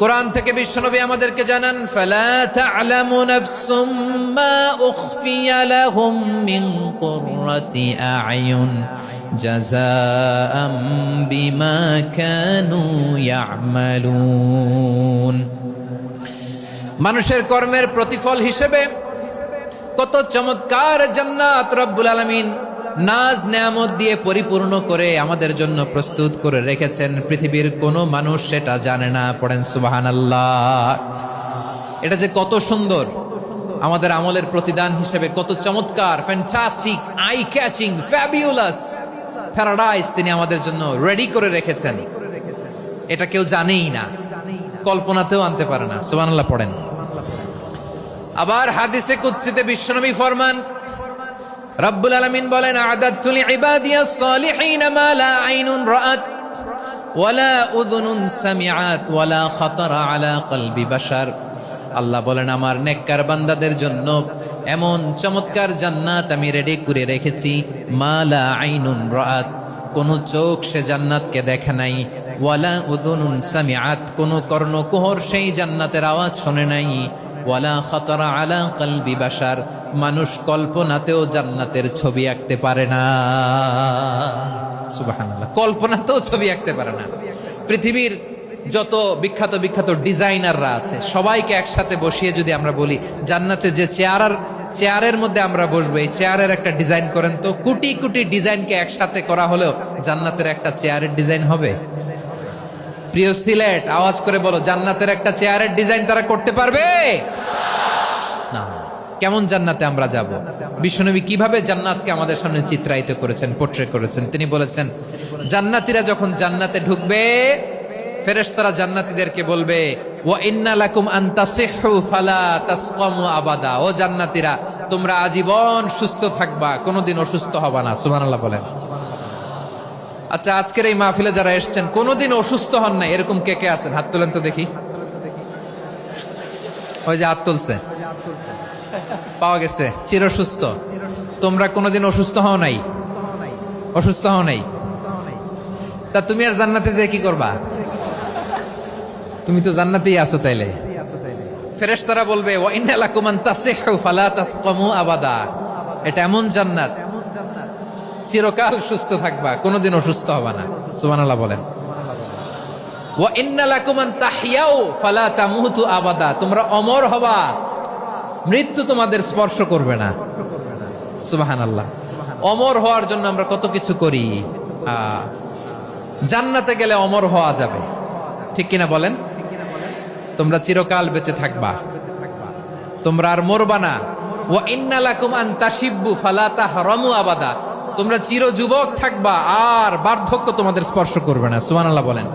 কোরআন থেকে বিশ্বনবী আমাদেরকে জানান, ফালা তা'লামু নাফসুম মা উখফিয়া লাহুম মিন কুররাতি আ'য়ুন জাযাআম বিমা কানু ইয়া'মালুন। মানুষের কর্মের প্রতিফল হিসেবে কত চমৎকার জান্নাত রব্বুল আলামিন নাজ নেয়ামত দিয়ে পরিপূর্ণ করে আমাদের জন্য প্রস্তুত করে রেখেছেন। পৃথিবীর কোনো মানুষ সেটা জানে না। পড়েন সুবহানাল্লাহ। এটা যে কত সুন্দর, আমাদের আমলের প্রতিদান হিসেবে কত চমৎকার, fantastic, eye catching, fabulous paradise তিনি আমাদের জন্য রেডি করে রেখেছেন। এটা কেউ জানেই না, কল্পনাতেও আনতে পারে না। সুবহানাল্লাহ পড়েন। আবার হাদিসে কুদসিতে বিশ্বনবী ফরমান, রব্বুল আলামিন বলেন, আ'দাদতু লিইবাদিয়াস সালিহিন মা লা আইনুন রাআত ওয়ালা উযুনুন সামিআত ওয়ালা খাতারা আলা কলবি বাশার। আল্লাহ বলেন, আমার নেককার বান্দাদের জন্য এমন চমৎকার জান্নাত আমি রেডি করে রেখেছি, মা লা আইনুন রাআত, কোন চোখ সে জান্নাতকে দেখে নাই, ওয়ালা উযুনুন সামিআত, কোন কর্ণকুহর সেই জান্নাতের আওয়াজ শুনে নাই, ওয়ালা খাতারা আলা কলবি বাশার, মানুষ কল্পনাতেও জান্নাতের ছবি আঁকতে পারে না। সুবহানাল্লাহ, কল্পনাতেও ছবি আঁকতে পারে না। পৃথিবীর যত বিখ্যাত বিখ্যাত ডিজাইনাররা আছে সবাইকে একসাথে বসিয়ে যদি আমরা বলি, জান্নাতে যে চেয়ারের মধ্যে আমরা বসবো, এই চেয়ারের একটা ডিজাইন করেন তো, কোটি কোটি ডিজাইনকে একসাথে করা হলেও জান্নাতের একটা চেয়ারের ডিজাইন হবে? প্রিয় সিলেট, আওয়াজ করে বলো, জান্নাতের একটা চেয়ারের ডিজাইন তারা করতে পারবে না। কেমন জান্নাতে আমরা যাব? বিশ্বনবী কিভাবে জান্নাতকে আমাদের সামনে চিত্রায়িত করেছেন, পোট্রে করেছেন। তিনি বলেছেন, জান্নাতীরা যখন জান্নাতে ঢুকবে, ফেরেশতারা জান্নাতীদেরকে বলবে, ওয়া ইন্না লাকুম আন তাসিহু ফালা তাসকামু আবাদা। ও জান্নাতীরা, তোমরা আজীবন সুস্থ থাকবা, কোনোদিন অসুস্থ হবা না। সুবহানাল্লাহ বলেন। আচ্ছা, আজকের এই মাহফিলে যারা এসেছেন কোনোদিন অসুস্থ হন নাই, এরকম কে কে আছেন? হাত তোলেন তো দেখি। ওই যে হাত তুলছে, পাওয়া গেছে, চির সুস্থ। তোমরা কোনোদিন অসুস্থ হও নাই? অসুস্থ হও নাই? তা তুমি আর জান্নাতে যে কি করবা? তুমি তো জান্নাতেই আছো তাইলে। ফেরেশতারা বলবে, ওয়া ইন্না লাকুম আন তাসিহু ফালা তাসকামু আবাদা। এটা এমন জান্নাত, চিরকাল সুস্থ থাকবা, কোনোদিন অসুস্থ হবা না। সুবহানাল্লাহ বলেন। ওয়া ইন্না লাকুম আন তাহইয়াউ ফালা তামুতু আবাদা। তোমরা অমর হবা, মৃত্যু তোমাদের স্পর্শ করবে না। সুবহানাল্লাহ। অমর হওয়ার জন্য আমরা কত কিছু করি। জান্নাতে গেলে অমর হওয়া যাবে, ঠিক কিনা বলেন? তোমরা চিরকাল বেঁচে থাকবা, তোমরা আর মরবা না। ওয়া ইন্না লাকুম আন তাশিব্বু ফালা তাহরামু আবাদা। তোমরা চির যুবক থাকবা, আর বার্ধক্য তোমাদের স্পর্শ করবে না। সুবহানাল্লাহ বলেন।